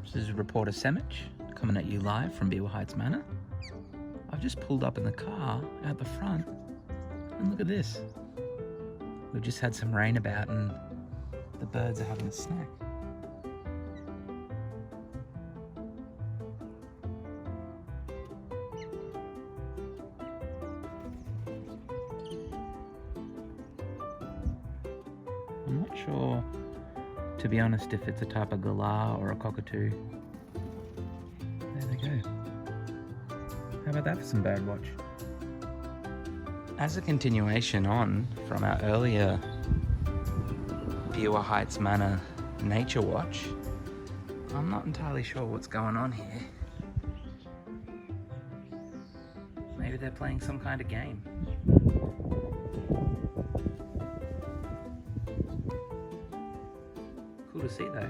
This is reporter Semich coming at you live from Beerwah Heights Manor. I've just pulled up in the car out the front and look at this. We've just had some rain about and the birds are having a snack. I'm not sure, to be honest, if it's a type of galah or a cockatoo. There they go. How about that for some bird watch? As a continuation on from our earlier Beerwah Heights Manor nature watch, I'm not entirely sure what's going on here. Maybe they're playing some kind of game. Cool to see though.